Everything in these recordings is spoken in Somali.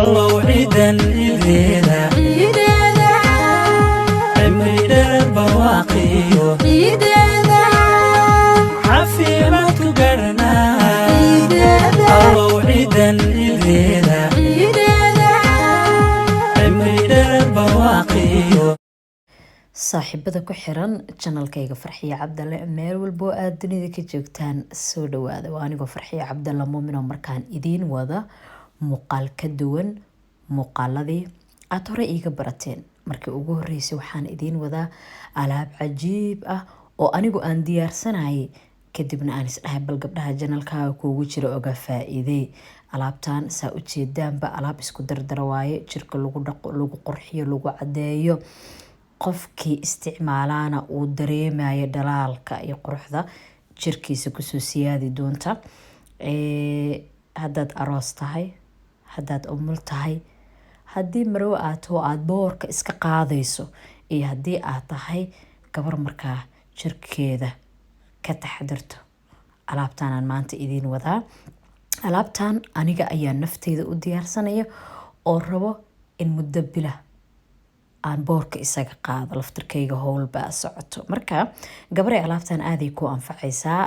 الله عيدا عيدا عمري البواقي عيدا عافيمات قرنا الله عيدا عيدا عمري البواقي saaxiibada ku xiran channelkayga Farxiyo Cabdalle meel walbo aad dunida ka joogtaan soo dhawaada waa anigoo Farxiyo Cabdalle muumin oo markaan idiin wada muuqaal ka duwan muuqaaladii aad hore iiga barateen markii ugu horeysay waxaan idiin wadaa alaab cajiib ah oo anigu aan diyaarsanayay kadibna aan isdhahay bal gabdhaha channelkaaga kuugu jira oga faa'iiday alaabtan saa u jeedaanba alaab isku dardara waaye jirka lagu dhaqo lagu qurxiyo lagu cadeeyo qofkii isticmaalana uu dareemayo dhalaalka iyo quruxda jirkiisa kusoo siyaadi doonta haddaad aroos tahay haddaad umul tahay haddii marwo aad oo aad boorka iska qaadayso iyo haddii aad tahay gabar markaa jirkeeda ka taxadirto alaabtaanaan maanta idiin wadaa alaabtaan aniga ayaa nafteyda u diyaarsanaya oo rabo in muddo bila aan boorka isaga qaado laftirkayga howlbaa socoto marka gabaray alaabtan aaday ku anfacaysaa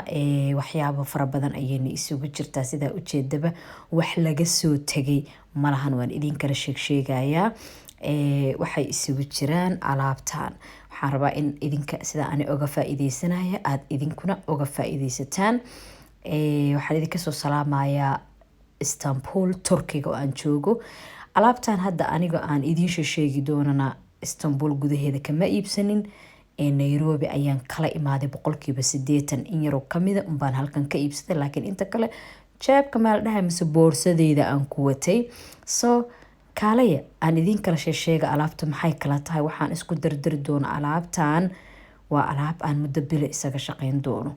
waxyaabo fara badan ayayna isugu jirtaa sidaa ujeedaba wax laga soo tagay malahan waan idin kala sheegayaa waxay isugu jiraan alaabtan waxaan rabaa in idinka sida aan oga faa'iideysanaya aad idinkuna oga faa'iideysataan waxaan idinka soo salaamayaa Istanbul Turkiga oo aan joogo alaabtan hadda aniga aan idin sheegi doonana Istanbul gudaheeda kama iibsanin Nairobi ayaan kala imaaday 80% in yar oo kamida baan halkan ka iibsaday laakiin inta kale jeebka meel dhahay mise boorsadeyda aan ku watay so kaalaya aan idin kala sheega alaabta maxay kala tahay waxaan isku dardari doono alaabtan waa alaab aan muddo bil isaga shaqeyn doono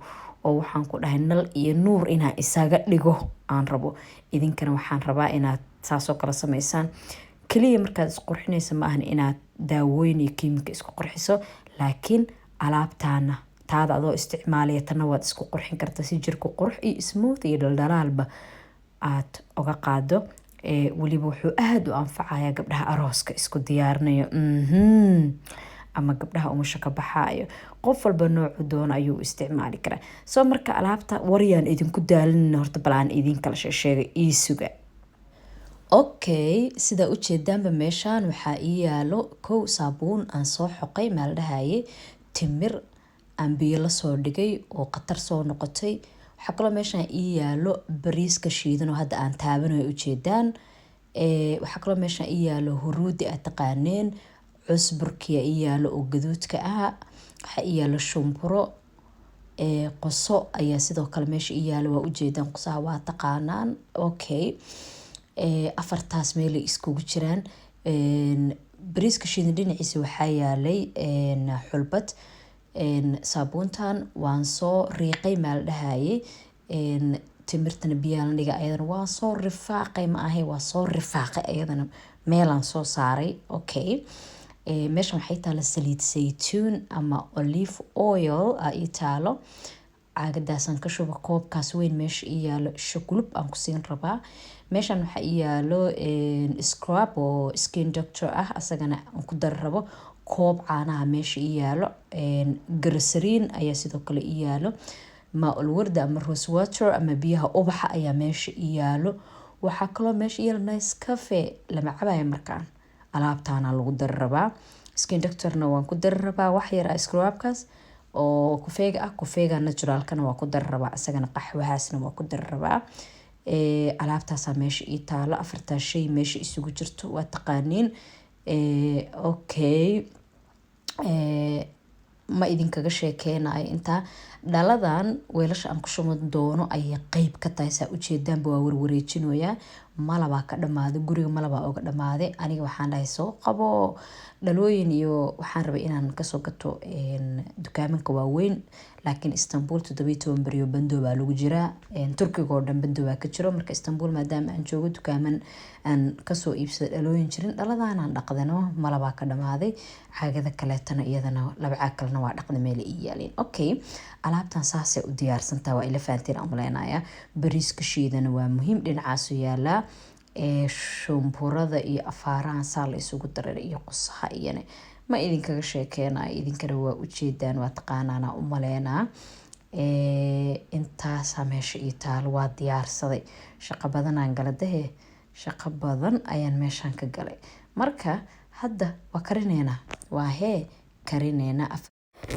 oo waxaan ku dhahay nal iyo nuur inaan isaga dhigo aan rabo idinkana waxaan rabaa inaad saasoo kala sameysaan kaliya markaad isqurxinaysa ma ahan inaad daawooyin iyo kiimika isku qurxiso laakiin alaabtaana taada adoo isticmaalaya tana waad isku qurxin kartaa si jirku qurux iyo smooth iyo dhaldhalaalba aad oga qaado waliba wuxuu aad u anfacayaa gabdhaha arooska isku diyaarinayo ama gabdhaha umusha ka baxaayo qof walba noocu doona ayuu isticmaali karaa soo marka alaabta wariyaan idinku daalinayna horta bal aan idin kala sheegay ii suga okay sida u jeedaanba meeshaan waxaa ii yaalo kow saabuun aan soo xoqay meel dhahaye timir aan biyo la soo dhigay oo qatar soo noqotay waxaa kaloo meeshaan ii yaalo bariiska shiidan oo hadda aan taabanayo u jeedaan waxaa kaloo meeshaan ii yaalo huruudi aad taqaaneen cusburkiya ii yaalo oo gaduudka ah waxaa ii yaalo shumburo qoso ayaa sidoo kale meesha ii yaalo waa u jeedaan qosaha waa taqaanaan okay afartaas meel ay iskugu jiraan bariiska shiidan dhinaciisa waxaa yaalay xulbad saabuuntan waan soo riiqay meel dhahaye timirtana biyaa la dhiga ayadana waan soo rifaaqay ma ahay waa soo rifaaqay ayadana meelaan soo saaray okay meeshan waxay taala saliid saytuun ama olive oil ii taalo caagadaasaan ka shuba koobkaas weyn meesha ii yaalo shukulub aan ku siin rabaa meeshan waxaa ii yaalo scrub oo skin doctor ah asagana aan ku dar rabo koob caanaha meesha ii yaalo garsariin ayaa sidoo kale ii yaalo maa-ul warda ama rose water ama biyaha ubaxa ayaa meesha ii yaalo waxaa kaloo meesha ii yaalo nice cafe lama cabayo markaan alaabtaana lagu dari rabaa skin doctorna waan ku dari rabaa wax yar scrubkaas oo kufeega ah kufeega naturalkana waa ku dari rabaa isagana qaxwahaasna waa ku dari rabaa alaabtaasaa meesha ii taalo afartaa shay meesha isugu jirto waa taqaaniin okay ma idinkaga sheekeynayo intaa dhaladan weelasha aan ku shuban doono ayay qeyb ka tahay saa ujeedaanba waa warwareejinoyaa malabaa ka dhamaaday guriga malabaa oga dhamaaday aniga waxaan dhahay soo qabo dhalooyin iyo waxaan rabay inaan kasoo gato dukaamanka waaweyn laakiin Istanbul 17 bariyo bando baa lagu jiraa Turkiga oo dhan bando baa ka jiro marka Istanbul maadaama aan joogo dukaaman aan kasoo iibsado dhalooyin jirin dhaladaan aan dhaqdano malabaa ka dhamaaday caagada kaleetana iyadana laba caag kalena waa dhaqda meel ii yaaleen okay alaabtan saasay u diyaarsantaa waa ila faanteen aan maleynayaa bariiska shiidana waa muhiim dhinacaas u yaalaa shumburada iyo afaarahan saa la isugu daray iyo qusaha iyana ma idinkaga sheekeenayo, idinkana waa ujeedaan, waa taqaanaana u maleynaa. Intaasaa meesha ii taalo, waa diyaarsaday. Shaqo badanaan gala dahe, shaqo badan ayaan meeshaan ka galay. Marka hadda waa karineynaa, waa karineynaa.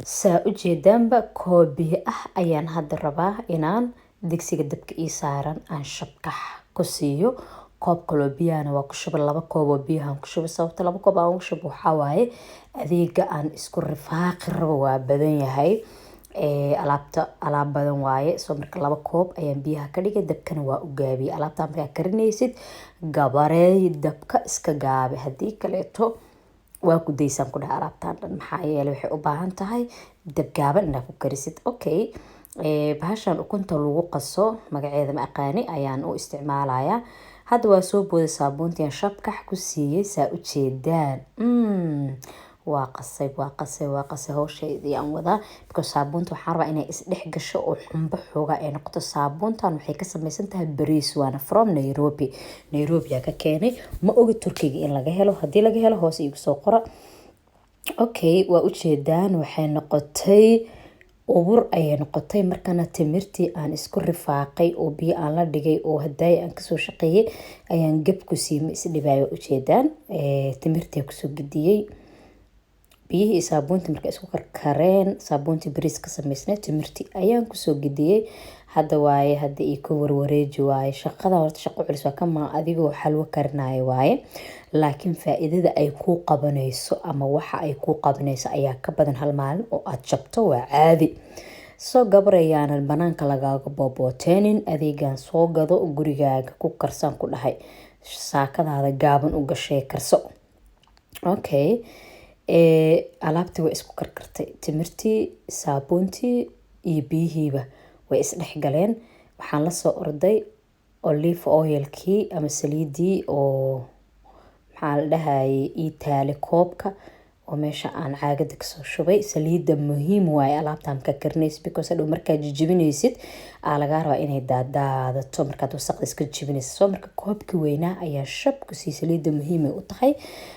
Saa ujeedaanba koob biyo ah ayaan hadda rabaa inaan digsiga dabka ii saaran aan shabkax ku siiyo. Koob kaloo biyahana waa ku shuba, 2 koob oo biyahan ku shuba. Sababta 2 koob aan ugu shubo waxaa waaye adeega aan isku rifaaqi rabo waa badan yahay. Alaab badan waaye. Soo marka 2 koob ayaan biyaha ka dhigay, dabkana waa u gaabiyey. Alaabta markaa karinaysid gabareey dabka iska gaabi, haddii kaleeto waa ku daysaan ku dhaha alaabtaan dhan. Maxaa yeelay waxay u baahan tahay dab gaaban inaad ku karisid. Okay, bahashan ukunta lagu qaso magaceeda ma aqaani ayaan u isticmaalayaa. Hadda waa soo booday saabuuntiyan shabkax ku siiyey saa ujeedaan. Waa qasay hawsheedii aan wadaa because saabuunta waxaan rabaa inay isdhex gasho oo xumbo xoogaa ay noqoto. Saabuuntan waxay ka samaysan tahay bariis, waana from Nairobi yaa ka keenay. Ma ogi Turkiga in laga helo, haddii laga helo hoos iigu soo qora. Okay, waa ujeedaan waxay noqotay ubur ayay noqotay. Markana timirtii aan isku rifaaqay oo biyo aan la dhigay oo hadaay aan kasoo shaqeeyey ayaan gab ku siimay isdhibaayo. Ujeedaan timirtii kusoo gidiyey biyihii saabuuntii marka isku karkareen, saabuuntii bariis ka samaysnay timirtii ayaan kusoo gidiyey. Hadda waaye hadda ii ka warwareeji waaye. Shaqada horta shaqo culus waa kama adigoo xalwo karinayo waaye, laakiin faa'iidada ay ku qabanayso ama waxa ay ku qabanayso ayaa ka badan hal maalin oo aad jabto waa caadi. Soo gabarayaan banaanka lagaaga boobootenin, adeegan soo gado gurigaaga ku karsan ku dhahay. Saakadaada gaaban u gashay karso. Okay, alaabtii way isku karkartay. Timirtii, saabuuntii iyo biyihiiba way isdhex galeen. Waxaan la soo orday olive oilkii ama saliidii oo maxaa la dhahayay ii taali koobka oo meesha aan caagada kasoo shubay. Saliida muhiim waaye alaabtaan ka karinaysid because hadhow markaad jijibinaysid lagaa rabaa inay daadaadato markaad wasaqda iska jijibinaysid. Soo marka koobkii weynaa ayaa shab ku sii saliida muhiimay u tahay.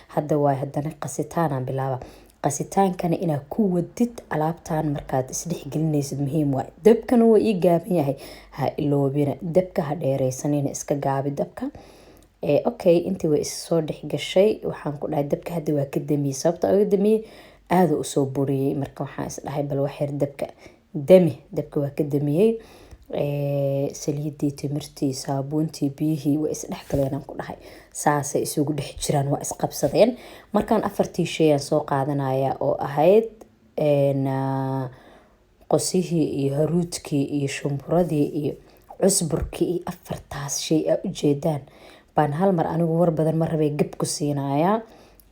Hadda waay haddana qasitaanaan bilaaba. Qasitaankana inaad ku wadid alaabtaan markaad isdhex gelinaysid muhiim waaye. Dabkana waa ii gaaban yahay, ha iloobina dabka ha dheeraysanina, iska gaabi dabka. Okay, intii way soo dhex gashay. Waxaan ku dhahay dabka hadda waa ka damiyey. Sababta uga damiyey aad u soo buriyey. Marka waxaan is dhahay bal wax yar dabka dabka waa ka damiyey. Saliidii, timirtii, saabuuntii, biyihii way isdhex galeen aan ku dhahay. Saasay isugu dhex jiraan, waa isqabsadeen. Markaan 4tii shay aan soo qaadanaya oo ahayd qosihii iyo haruudkii iyo shumburadii iyo cusburkii iyo 4taas shay aa ujeedaan baan hal mar anigu war badan ma rabay gab ku siinayaa.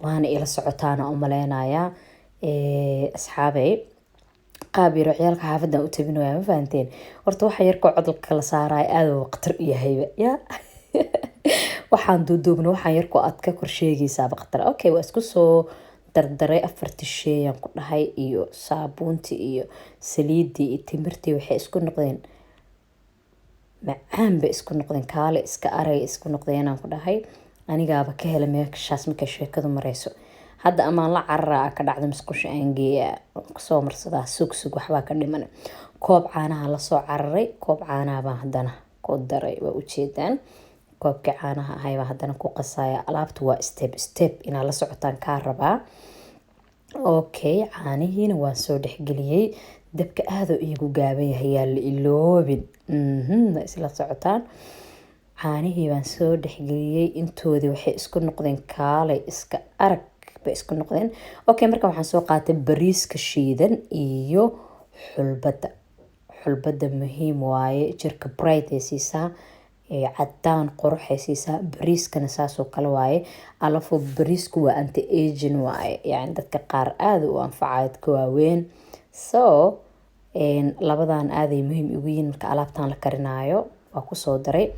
Waana ila socotaana u maleynayaa. Asxaabay qaabiro ciyaalka xaafaddan u tabinaya ma fahanteen. Horta waxa yarkoo codolka la saarayo aad u waqtar u yahayba ya. Waxaan duuduubna waxaan yarkoo aad ka kor sheegaysaa baqtar. Okay, waa isku soo dardaray 4 shay aan ku dhahay iyo saabuuntii iyo saliidii iyo timirtii waxay isku noqdeen macaan bay isku noqdeen, kaale iska arag isku noqdeen aan ku dhahay. Anigaaba ka helay meeshaas markay sheekadu marayso. Hadda amaan la cararaa ka dhacdo musqusha aan geeyaa kusoo marsadaa sug waxbaa ka dhiman. Koob caanaha la soo cararay, koob caanaha baan haddana ku daray. Waa ujeedaan koobkii caanaha ahay baan haddana ku qasaya. Alaabtu waa step inaad la socotaan kaa rabaa. Okay, caanihiina waan soo dhexgeliyey. Dabka aad u iigu gaaban yahay, yaa la iloobin. Isla socotaan. Caanihii baan soo dhexgeliyey. Intoodii waxay isku noqdeen kaale iska arag bay isku noqdeen. Okay, marka waxaan soo qaatay bariiska shiidan iyo xulbada muhiim waaye. Jirka bright ay siisaa, cadaan qurux ay siisaa. Bariiskana saasoo kale waaye. Alafo bariisku waa anti-aging waaye. Yani dadka qaar aad u anfacayo dadka waaweyn. So labadan aaday muhiim ugu yihiin marka alaabtaan la karinaayo. Waa ku soo daray.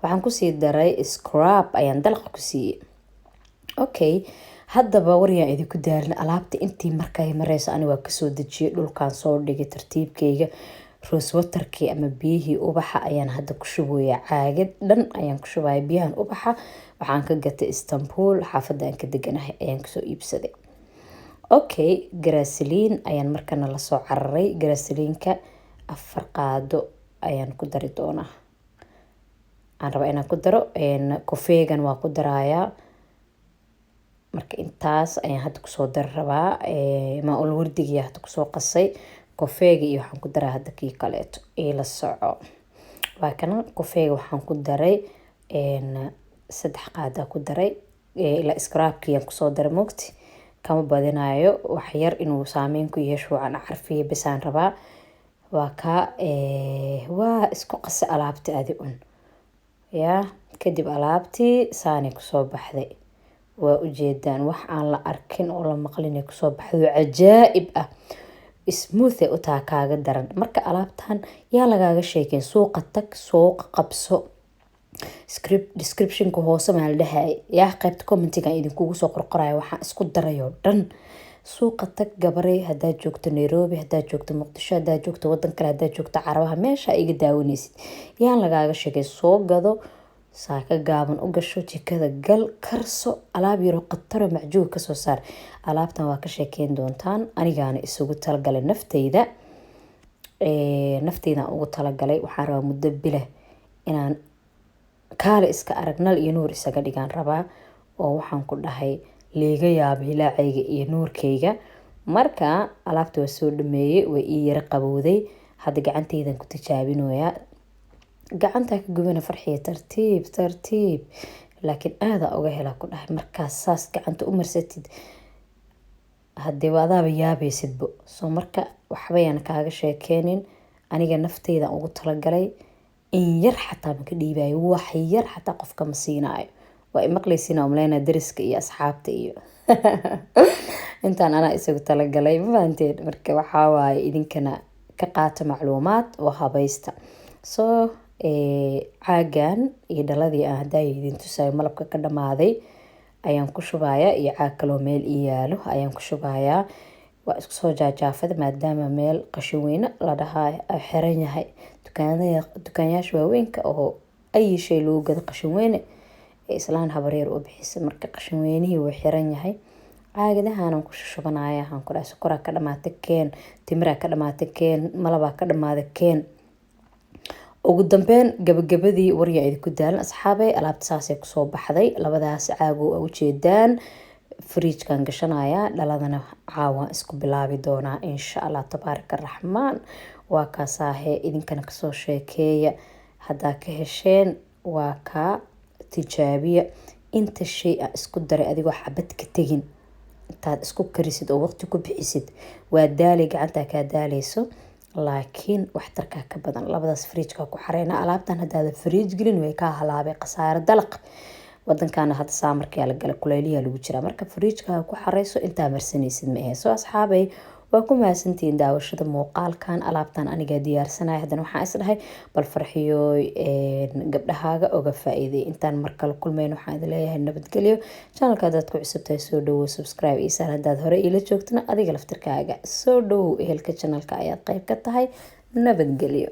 Waxaan ku sii daray scrub ayaan dalqa ku siiyey. Okay, haddaba waryaan idinku daalin alaabta intii markay marayso ani waa kasoo dejiyey dhulkaan soo dhigay tartiibkayga. rose waterkii ama biyihii ubaxa ayaan hadda ku shubaya. caagad dhan ayaan ku shubaya biyahan ubaxa. waxaan ka gatay Istanbul, xaafadda aan ka deganahay ayaan kasoo iibsaday. okay, gaasoliin ayaan markana lasoo cararay. gaasoliinka 4 qaado ayaan ku dari doonaa. aan rabaa inaan ku daro kofeegan waa ku darayaa. marka intaas ayaan hadda kusoo dari rabaa. maaul wardigiya hadda kusoo qasay. kofeega iyo waxaan ku daraa hadda kii kaleeto ila soco. waa kana kofeega waxaan ku daray 3 qaada ku daray. ila scrapkiyaan kusoo daray moogti kama badinayo. wax yar inuu saameyn ku yeesho aan carfiye bisaan rabaa. waa ka waa isku qasa alaabti adi ya. kadib alaabtii saani kusoo baxday. waa ujeedaan wax aan la arkin oo la maqlin kusoo baxday cajaa'ib ah. smooth u taa kaaga daran. marka alaabtan yaa lagaaga sheekeen suuqa tag, suuqa qabso. descriptionka hoose ma la dhahay yaa qaybta commentiga idinkugu soo qorqorayo waxaan isku darayo dhan. suuqa tag gabaray, haddaad joogto Nairobi, haddaad joogto Muqdisho, haddaad joogto wadan kale, haddaad joogto Carabaha, meesha iga daawanaysid yaa lagaaga sheekay. soo gado, saaka gaaban u gasho, jikada gal, karso. alaab yaro qataro macjuug kasoo saar. alaabtan waa ka sheekeyn doontaan. anigaana isugu talagalay nafteyda. nafteydan ugu talagalay. waxaan rabaa muddo bila inaan kaale iska aragnal iyo nuur isaga dhigaan rabaa. oo waxaan ku dhahay leega yaab hilaacayga iyo nuurkayga. marka alaabta waa soo dhameeyey, way ii yara qabowday. hadda gacanteydan ku tijaabinoyaa. gacanta ka gubana farxiya tartiib tartiib. laakiin aada uga hela ku dhahay markaas saas gacanta u marsatid haddii wadaaba yaabaysidbo. soo marka waxbayaan kaaga sheekeenin. aniga nafteydan ugu talagalay. in yar xataa maka dhiibayo, wax yar xataa qofka ma siinaayo. waa imaqlaysiina umleynaa dariska iyo asxaabta iyo intaan anaa isagu talagalay ma fahanteen. marka waxaa waaye idinkana ka qaata macluumaad oo habaysta. soo caagan iyo dhaladii aan haddaa idin tusayo malabka ka dhamaaday ayaan ku shubayaa. iyo caag kaloo meel ii yaalo ayaan ku shubayaa. waa isku soo jaajaafada maadaama meel qashin weyne la dhahaa xiran yahay. dukaanyaasha waaweynka oo ay shay lagu gado qashin weyne islaan habareer u bixisay. marka qashin weynihii wuu xiran yahay. caagadahaanaan ku shubanaya. waxaan ku dhahay sokoraa ka dhamaatay keen, timiraa ka dhamaatay keen, malabaa ka dhamaaday keen. ugu dambeyn gabagabadii waryaa idinku daalan asxaabay. alaabta saasay kusoo baxday. labadaas caago a ujeedaan. fridgekan gashanaya. dhaladana caawaan isku bilaabi doonaa insha allah tabaaraka raxmaan. waa kaasaahe idinkana kasoo sheekeeya. haddaa ka hesheen waa kaa tijaabiya. inta shay a isku daray adigoo xabad ka tegin intaad isku karisid oo waqti ku bixisid waa daalay, gacantaa kaa daalayso. laakiin waxtarkaa ka badan. labadaas fridgeka ku xareyna. alaabtan haddaada fridge gelin way kaa halaabay, khasaaro dalaq. wadankaana hadda saamarkaa la gala, kulayliyaa lagu jiraa. marka fridgeka ku xareyso intaa marsanaysid ma ahe. soo asxaabay waa ku mahadsantihiin daawashada muuqaalkan. alaabtan anigaa diyaarsanaya. haddana waxaan isdhahay bal farxiyo gabdhahaaga oga faa'iiday. intaan markale kulmeyn waxaan idin leeyahay nabadgelyo. channelka haddaad ku cusubtahay soo dhawow, subscribe iisaan. haddaad hore iila joogtana adiga laftirkaaga soo dhawow. ehelka channelka ayaad qayb ka tahay. nabadgelyo.